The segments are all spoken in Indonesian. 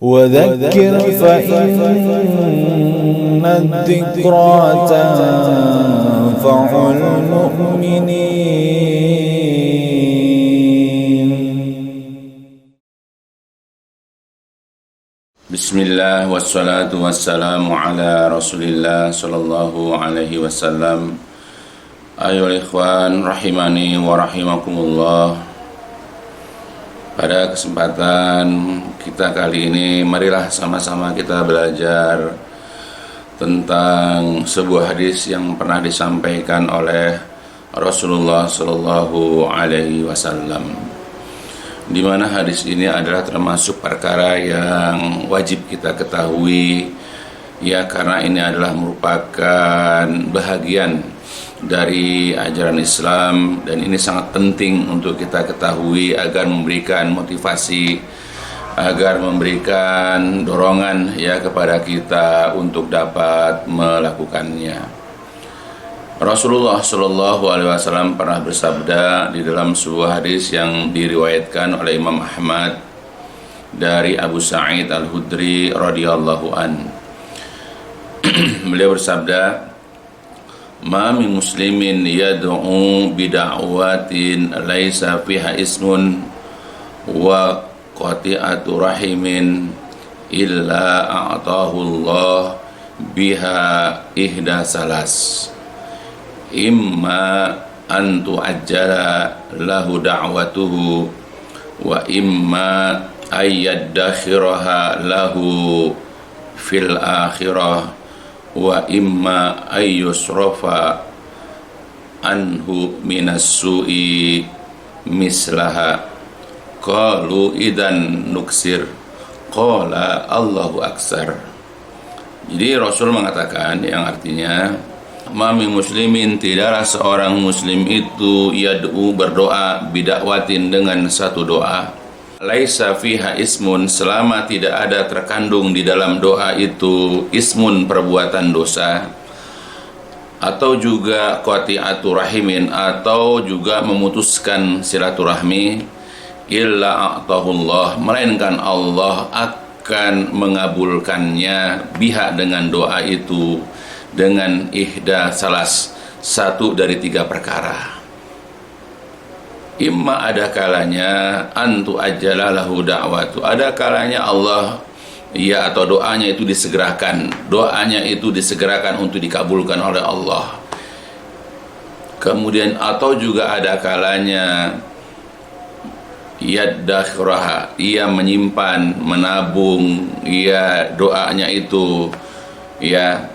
وذكر فإن الذكرى تنفع المؤمنين. Bismillah wassalatu wassalamu ala Rasulillah sallallahu alaihi wasallam. Ayolah ikhwan rahimani wa rahimakumullah. Pada kesempatan kita kali ini, marilah sama-sama kita belajar tentang sebuah hadis yang pernah disampaikan oleh Rasulullah sallallahu alaihi wasallam, di mana hadis ini adalah termasuk perkara yang wajib kita ketahui, ya, karena ini adalah merupakan bahagian dari ajaran Islam, dan ini sangat penting untuk kita ketahui agar memberikan motivasi, agar memberikan dorongan, ya, kepada kita untuk dapat melakukannya. Rasulullah Shallallahu Alaihi Wasallam pernah bersabda di dalam sebuah hadis yang diriwayatkan oleh Imam Ahmad dari Abu Sa'id Al-Khudri radhiyallahu an. Beliau bersabda, "Ma min muslimin yad'u bida'watin laisa fiha ismun wa qati'atu rahimin illa a'tahu Allah biha ihda salas. Imma an tu'ajjala lahu da'watuhu wa imma ayyadakhiraha lahu fil akhirah wa imma ayyusrafa anhu minas su'i mislaha." Qalu idan nuksir, qala Allahu aksar. Jadi Rasul mengatakan, yang artinya, mami muslimin, tidaklah seorang muslim itu yad'u, berdoa, bidakwatin, dengan satu doa, laisa fiha ismun, selama tidak ada terkandung di dalam doa itu ismun, perbuatan dosa, atau juga qati'atu rahimin, atau juga memutuskan silaturahmi, illa a'tahullah, melainkan Allah akan mengabulkannya, biha, dengan doa itu, dengan ihda salas, satu dari tiga perkara. Imma, ada kalanya, antu ajjala lahu da'watu, ada kalanya Allah, ya, atau doanya itu disegerakan, doanya itu disegerakan untuk dikabulkan oleh Allah. Kemudian atau juga ada kalanya yaddakhiraha, ia menyimpan, menabung, ya, doanya itu, ya,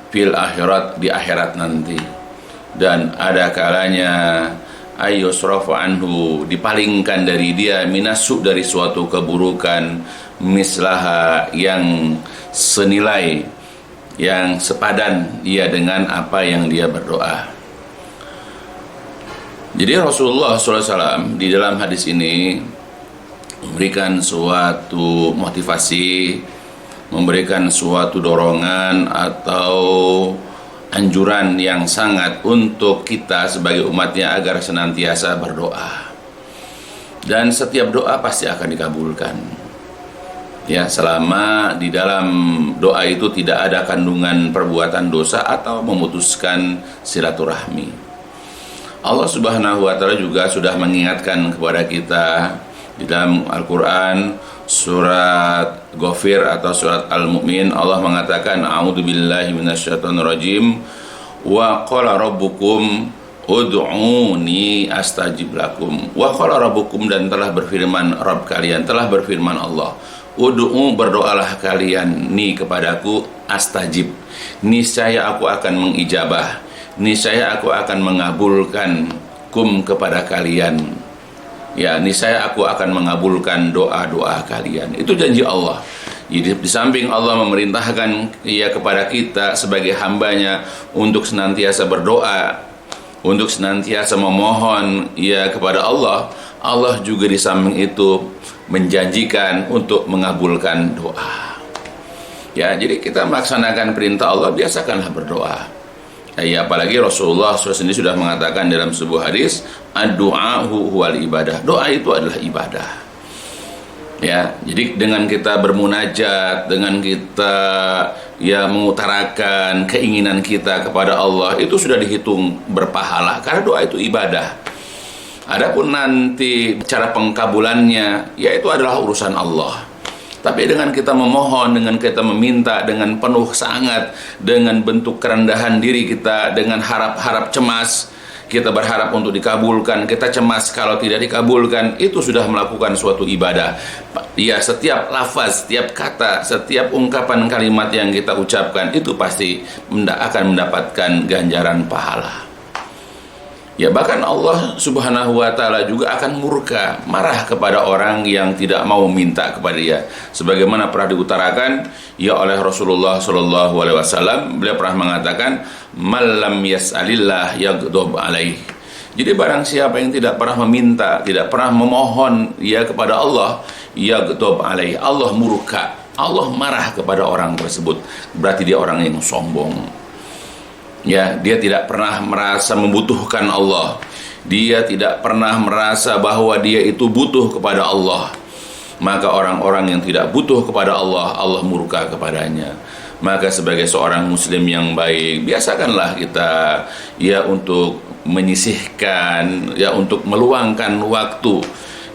fil akhirat, di akhirat nanti. Dan ada kalanya ayyusrafu anhu, dipalingkan dari dia, minasu, dari suatu keburukan, mislaha, yang senilai, yang sepadan, ia, dengan apa yang dia berdoa. Jadi Rasulullah SAW di dalam hadis ini memberikan suatu motivasi, memberikan suatu dorongan atau anjuran yang sangat untuk kita sebagai umatnya agar senantiasa berdoa. Dan setiap doa pasti akan dikabulkan, ya, selama di dalam doa itu tidak ada kandungan perbuatan dosa atau memutuskan silaturahmi. Allah Subhanahu wa Ta'ala juga sudah mengingatkan kepada kita di dalam Al-Quran, surat Ghafir atau surat Al-Mu'min. Allah mengatakan, a'udzubillahi minasyaitonirrajim, wa qala rabbukum ud'uni astajib lakum. Wa qala rabbukum, dan telah berfirman Rabb kalian, telah berfirman Allah, ud'u, berdoalah kalian, ni, kepadaku, astajib, niscaya aku akan mengijabah, niscaya aku akan mengabulkan, kum, kepada kalian, ya, niscaya aku akan mengabulkan doa-doa kalian. Itu janji Allah. Jadi di samping Allah memerintahkan, ya, kepada kita sebagai hambanya untuk senantiasa berdoa, untuk senantiasa memohon, ya, kepada Allah, Allah juga di samping itu menjanjikan untuk mengabulkan doa. Ya, jadi kita melaksanakan perintah Allah, biasakanlah berdoa. Ya, apalagi Rasulullah SAW sendiri sudah mengatakan dalam sebuah hadis, ad-du'a'u huwal ibadah, doa itu adalah ibadah. Ya, jadi dengan kita bermunajat, dengan kita mengutarakan keinginan kita kepada Allah, itu sudah dihitung berpahala karena doa itu ibadah. Adapun nanti cara pengkabulannya, ya itu adalah urusan Allah. Tapi dengan kita memohon, dengan kita meminta dengan penuh sangat, dengan bentuk kerendahan diri kita, dengan harap-harap cemas, kita berharap untuk dikabulkan, kita cemas kalau tidak dikabulkan, itu sudah melakukan suatu ibadah. Ya, setiap lafaz, setiap kata, setiap ungkapan kalimat yang kita ucapkan itu pasti akan mendapatkan ganjaran pahala. Ya, bahkan Allah Subhanahu wa ta'ala juga akan murka, marah kepada orang yang tidak mau minta kepada dia. Sebagaimana pernah diutarakan ya oleh Rasulullah sallallahu alaihi wasallam, beliau pernah mengatakan, "Malam yas'alillah yaghdab alaih." Jadi barang siapa yang tidak pernah meminta, tidak pernah memohon ya kepada Allah, yaghdab alaih, Allah murka, Allah marah kepada orang tersebut. Berarti dia orang yang sombong. Ya, dia tidak pernah merasa membutuhkan Allah. Dia tidak pernah merasa bahwa dia itu butuh kepada Allah. Maka orang-orang yang tidak butuh kepada Allah, Allah murka kepadanya. Maka sebagai seorang muslim yang baik, biasakanlah kita ya untuk menyisihkan, ya untuk meluangkan waktu.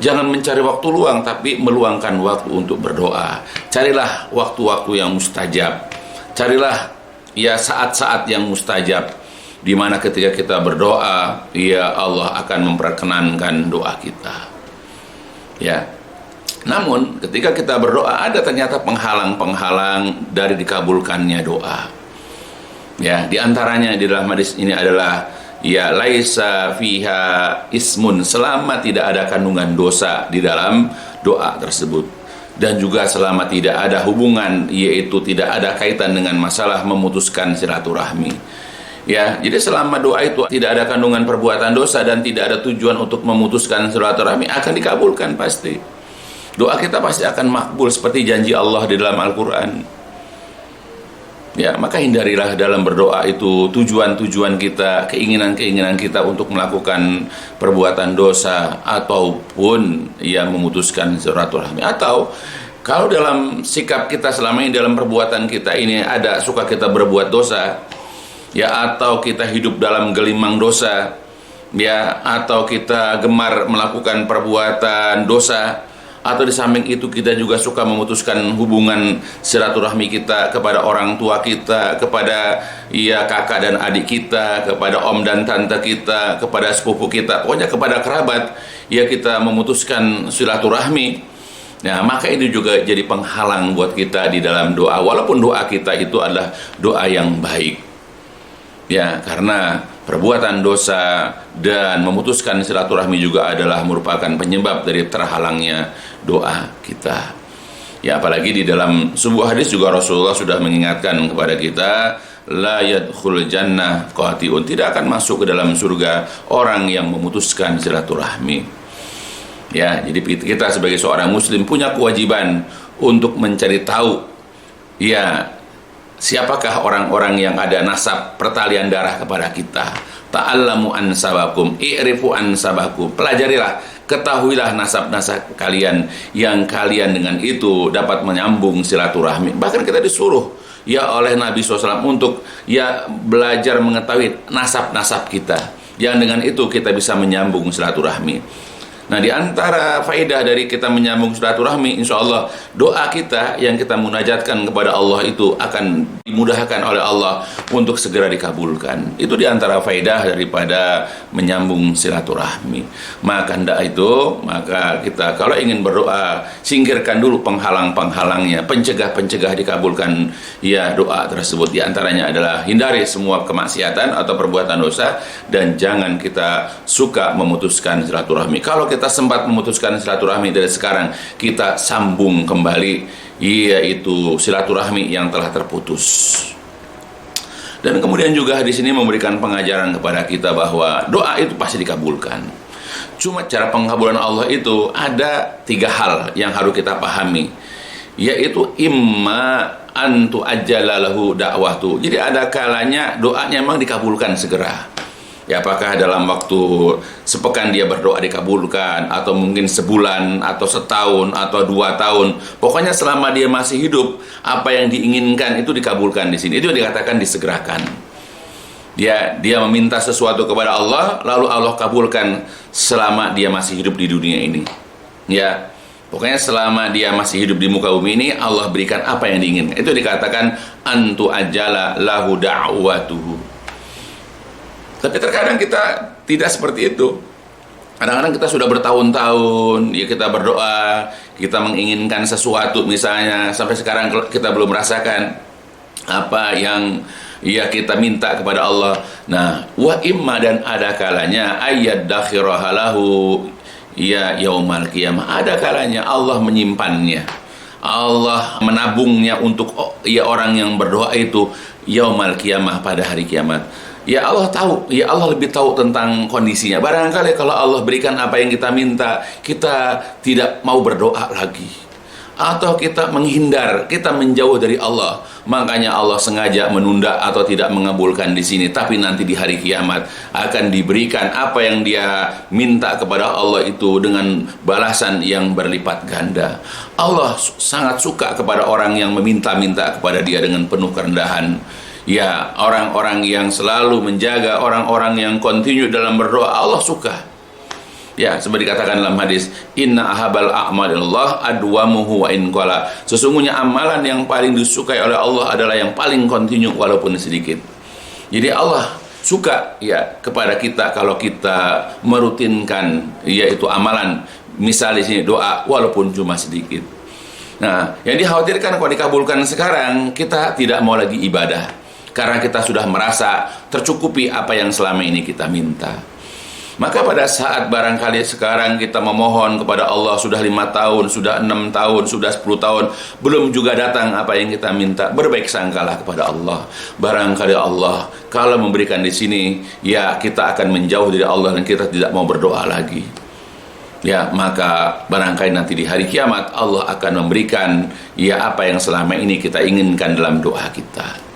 Jangan mencari waktu luang, tapi meluangkan waktu untuk berdoa. Carilah waktu-waktu yang mustajab. Carilah ya saat-saat yang mustajab, di mana ketika kita berdoa, ya Allah akan memperkenankan doa kita. Ya. Namun ketika kita berdoa ada ternyata penghalang-penghalang dari dikabulkannya doa. Ya, di antaranya di dalam hadis ini adalah ya laisa fiha ismun, selama tidak ada kandungan dosa di dalam doa tersebut. Dan juga selama tidak ada hubungan, yaitu tidak ada kaitan dengan masalah memutuskan silaturahmi. Ya, jadi selama doa itu tidak ada kandungan perbuatan dosa dan tidak ada tujuan untuk memutuskan silaturahmi, akan dikabulkan pasti. Doa kita pasti akan makbul seperti janji Allah di dalam Al-Quran. Ya, maka hindarilah dalam berdoa itu tujuan-tujuan kita, keinginan-keinginan kita untuk melakukan perbuatan dosa ataupun yang memutuskan silaturahmi. Atau kalau dalam sikap kita selama ini, dalam perbuatan kita ini ada suka kita berbuat dosa, ya, atau kita hidup dalam gelimang dosa, ya, atau kita gemar melakukan perbuatan dosa, atau di samping itu kita juga suka memutuskan hubungan silaturahmi kita kepada orang tua kita, kepada ya kakak dan adik kita, kepada om dan tante kita, kepada sepupu kita, pokoknya kepada kerabat, ya kita memutuskan silaturahmi. Nah, maka itu juga jadi penghalang buat kita di dalam doa, walaupun doa kita itu adalah doa yang baik. Ya, karena perbuatan dosa dan memutuskan silaturahmi juga adalah merupakan penyebab dari terhalangnya doa kita. Ya, apalagi di dalam sebuah hadis juga Rasulullah sudah mengingatkan kepada kita, la yadkhul jannah qati'un, tidak akan masuk ke dalam surga orang yang memutuskan silaturahmi. Ya, jadi kita sebagai seorang muslim punya kewajiban untuk mencari tahu ya siapakah orang-orang yang ada nasab pertalian darah kepada kita. Ta'allamu ansabakum, i'rifu ansabakum. Pelajarilah, ketahuilah nasab-nasab kalian yang kalian dengan itu dapat menyambung silaturahmi. Bahkan kita disuruh ya oleh Nabi SAW untuk ya belajar mengetahui nasab-nasab kita, yang dengan itu kita bisa menyambung silaturahmi. Nah, di antara faedah dari kita menyambung silaturahmi, insya Allah doa kita yang kita munajatkan kepada Allah itu akan dimudahkan oleh Allah untuk segera dikabulkan. Itu di antara faedah daripada menyambung silaturahmi. Maka maka kita kalau ingin berdoa, singkirkan dulu penghalang-penghalangnya, pencegah-pencegah dikabulkan ya doa tersebut. Di antaranya adalah hindari semua kemaksiatan atau perbuatan dosa, dan jangan kita suka memutuskan silaturahmi. Kalau kita sempat memutuskan silaturahmi dari sekarang, kita sambung kembali, yaitu silaturahmi yang telah terputus. Dan kemudian juga di sini memberikan pengajaran kepada kita bahwa doa itu pasti dikabulkan. Cuma cara pengkabulan Allah itu ada 3 hal yang harus kita pahami, yaitu imma antu ajjalalahu da'watu. Jadi ada kalanya doanya memang dikabulkan segera. Ya, apakah dalam waktu sepekan dia berdoa dikabulkan, atau mungkin sebulan, atau setahun, atau 2 tahun. Pokoknya selama dia masih hidup, apa yang diinginkan itu dikabulkan di sini. Itu yang dikatakan disegerakan. Dia meminta sesuatu kepada Allah, lalu Allah kabulkan selama dia masih hidup di dunia ini. Ya, pokoknya selama dia masih hidup di muka bumi ini, Allah berikan apa yang diinginkan. Itu dikatakan antu ajala lahu da'watuhu. Tapi terkadang kita tidak seperti itu. Kadang-kadang kita sudah bertahun-tahun, ya kita berdoa, kita menginginkan sesuatu misalnya, sampai sekarang kita belum merasakan apa yang ya kita minta kepada Allah. Nah, wa imma, dan ada kalanya ayat dakhiraha lahu ya yaumal qiyamah. Ada kalanya Allah menyimpannya, Allah menabungnya untuk ya orang yang berdoa itu yaumal qiyamah, pada hari kiamat. Ya Allah tahu, ya Allah lebih tahu tentang kondisinya. Barangkali kalau Allah berikan apa yang kita minta, kita tidak mau berdoa lagi, atau kita menghindar, kita menjauh dari Allah. Makanya Allah sengaja menunda atau tidak mengabulkan di sini, tapi nanti di hari kiamat akan diberikan apa yang dia minta kepada Allah itu dengan balasan yang berlipat ganda. Allah sangat suka kepada orang yang meminta-minta kepada dia dengan penuh kerendahan. Ya, orang-orang yang selalu menjaga, orang-orang yang kontinu dalam berdoa, Allah suka. Ya, seperti dikatakan dalam hadis, inna ahabal a'malillah adwamuhu wa in qala. Sesungguhnya amalan yang paling disukai oleh Allah adalah yang paling kontinu walaupun sedikit. Jadi Allah suka ya kepada kita kalau kita merutinkan yaitu amalan, misal di sini doa walaupun cuma sedikit. Nah, yang dikhawatirkan kalau dikabulkan sekarang, kita tidak mau lagi ibadah karena kita sudah merasa tercukupi apa yang selama ini kita minta. Maka pada saat barangkali sekarang kita memohon kepada Allah sudah 5 tahun, sudah 6 tahun, sudah 10 tahun, belum juga datang apa yang kita minta, berbaik sangkalah kepada Allah. Barangkali Allah kalau memberikan di sini, ya kita akan menjauh dari Allah dan kita tidak mau berdoa lagi. Ya, maka barangkali nanti di hari kiamat Allah akan memberikan ya apa yang selama ini kita inginkan dalam doa kita.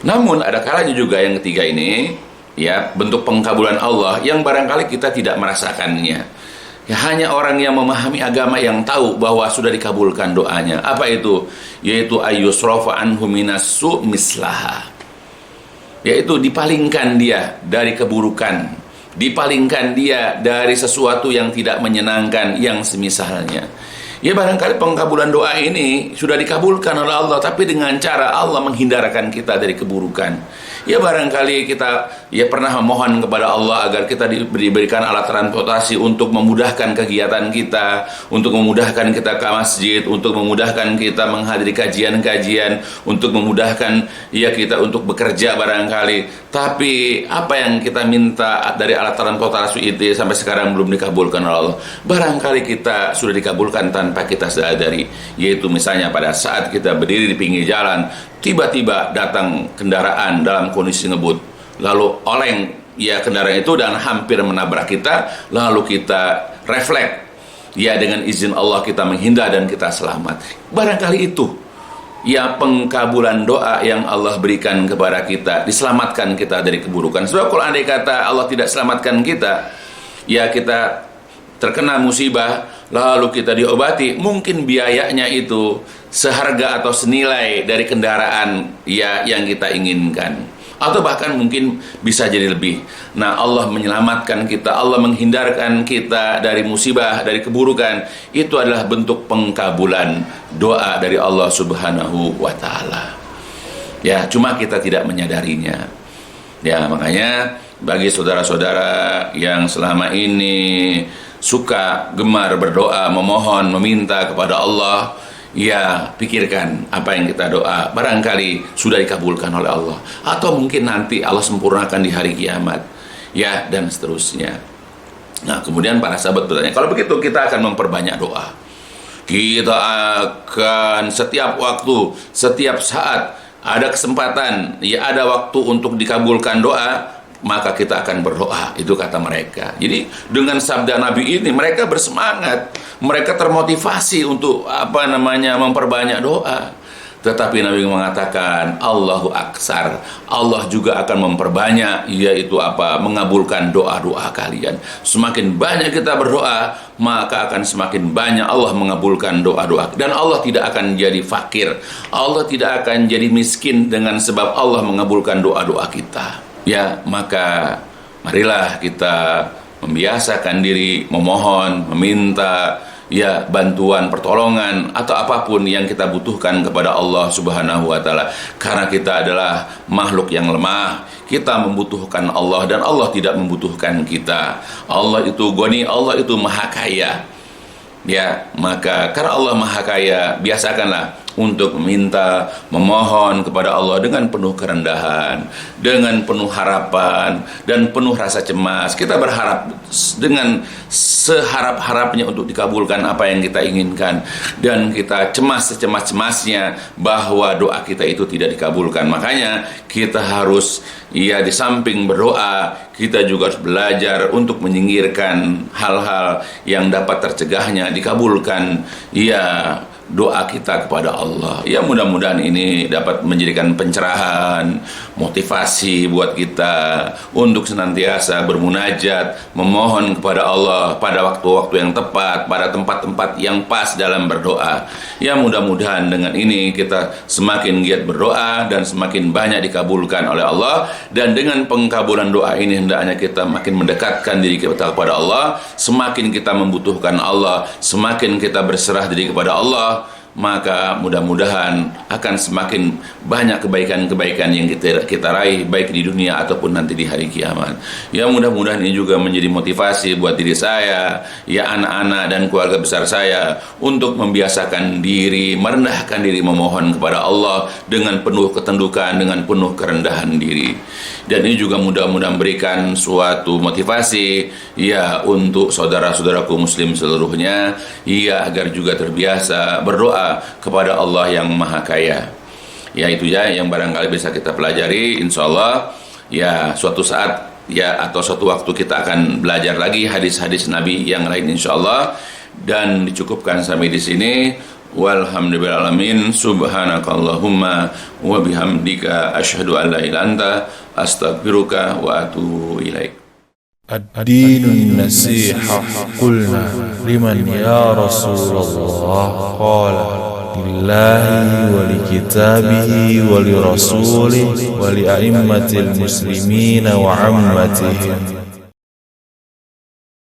Namun ada kalanya juga yang ketiga ini, ya bentuk pengkabulan Allah yang barangkali kita tidak merasakannya. Ya, hanya orang yang memahami agama yang tahu bahwa sudah dikabulkan doanya. Apa itu? Yaitu ayyusrafa anhu minassu mislaha. Yaitu dipalingkan dia dari keburukan, dipalingkan dia dari sesuatu yang tidak menyenangkan yang semisalnya. Ya, barangkali pengkabulan doa ini sudah dikabulkan oleh Allah, tapi dengan cara Allah menghindarkan kita dari keburukan. Ya, barangkali kita ya pernah memohon kepada Allah agar kita diberikan alat transportasi untuk memudahkan kegiatan kita, untuk memudahkan kita ke masjid, untuk memudahkan kita menghadiri kajian-kajian, untuk memudahkan ya kita untuk bekerja barangkali. Tapi apa yang kita minta dari alat transportasi itu sampai sekarang belum dikabulkan oleh Allah. Barangkali kita sudah dikabulkan tanpa kita sadari, yaitu misalnya pada saat kita berdiri di pinggir jalan, tiba-tiba datang kendaraan dalam kondisi ngebut, lalu oleng ya kendaraan itu dan hampir menabrak kita, lalu kita refleks ya dengan izin Allah kita menghindar dan kita selamat. Barangkali itu ya pengkabulan doa yang Allah berikan kepada kita, diselamatkan kita dari keburukan. Sebab kalau andai kata Allah tidak selamatkan kita, ya kita terkena musibah lalu kita diobati, mungkin biayanya itu seharga atau senilai dari kendaraan ya yang kita inginkan, atau bahkan mungkin bisa jadi lebih. Nah, Allah menyelamatkan kita, Allah menghindarkan kita dari musibah, dari keburukan. Itu adalah bentuk pengkabulan doa dari Allah Subhanahu wa Ta'ala. Ya, cuma kita tidak menyadarinya. Ya, makanya bagi saudara-saudara yang selama ini suka gemar berdoa, memohon, meminta kepada Allah, ya pikirkan apa yang kita doa barangkali sudah dikabulkan oleh Allah, atau mungkin nanti Allah sempurnakan di hari kiamat, ya, dan seterusnya. Nah, kemudian para sahabat bertanya, kalau begitu kita akan memperbanyak doa, kita akan setiap waktu, setiap saat ada kesempatan, ya ada waktu untuk dikabulkan doa, maka kita akan berdoa. Itu kata mereka. Jadi dengan sabda Nabi ini mereka bersemangat, mereka termotivasi untuk memperbanyak doa. Tetapi Nabi mengatakan Allahu Aksar, Allah juga akan memperbanyak, yaitu apa? Mengabulkan doa-doa kalian. Semakin banyak kita berdoa, maka akan semakin banyak Allah mengabulkan doa-doa. Dan Allah tidak akan jadi fakir, Allah tidak akan jadi miskin dengan sebab Allah mengabulkan doa-doa kita. Ya, maka marilah kita membiasakan diri memohon, meminta ya bantuan, pertolongan atau apapun yang kita butuhkan kepada Allah Subhanahu wa taala. Karena kita adalah makhluk yang lemah, kita membutuhkan Allah dan Allah tidak membutuhkan kita. Allah itu Ghani, Allah itu Maha Kaya. Ya, maka karena Allah Maha Kaya, biasakanlah untuk meminta, memohon kepada Allah dengan penuh kerendahan, dengan penuh harapan dan penuh rasa cemas. Kita berharap dengan seharap-harapnya untuk dikabulkan apa yang kita inginkan, dan kita cemas secemas-cemasnya bahwa doa kita itu tidak dikabulkan. Makanya kita harus di samping berdoa, kita juga harus belajar untuk menyingkirkan hal-hal yang dapat tercegahnya dikabulkan doa kita kepada Allah. Ya, mudah-mudahan ini dapat menjadikan pencerahan, motivasi buat kita untuk senantiasa bermunajat, memohon kepada Allah pada waktu-waktu yang tepat, pada tempat-tempat yang pas dalam berdoa. Ya, mudah-mudahan dengan ini kita semakin giat berdoa dan semakin banyak dikabulkan oleh Allah. Dan dengan pengkabulan doa ini hendaknya kita makin mendekatkan diri kita kepada Allah. Semakin kita membutuhkan Allah, semakin kita berserah diri kepada Allah, maka mudah-mudahan akan semakin banyak kebaikan-kebaikan yang kita raih, baik di dunia ataupun nanti di hari kiamat. Ya, mudah-mudahan ini juga menjadi motivasi buat diri saya, ya anak-anak dan keluarga besar saya, untuk membiasakan diri, merendahkan diri, memohon kepada Allah dengan penuh ketundukan, dengan penuh kerendahan diri. Dan ini juga mudah-mudahan memberikan suatu motivasi ya untuk saudara-saudaraku muslim seluruhnya, ya agar juga terbiasa berdoa kepada Allah yang Maha Kaya. Ya, itu ya yang barangkali bisa kita pelajari. Insya Allah ya suatu saat ya atau suatu waktu kita akan belajar lagi hadis-hadis Nabi yang lain insya Allah. Dan dicukupkan sampai di sini. Walhamdulillahirrahmanirrahim. Subhanakallahumma wa bihamdika asyhadu an la ilaha illa anta astaghfiruka wa atubu ilaik. الدين النصيحة قلنا لمن يا رسول الله قال لله ولكتابه ولرسوله ولأئمة المسلمين وعمتهم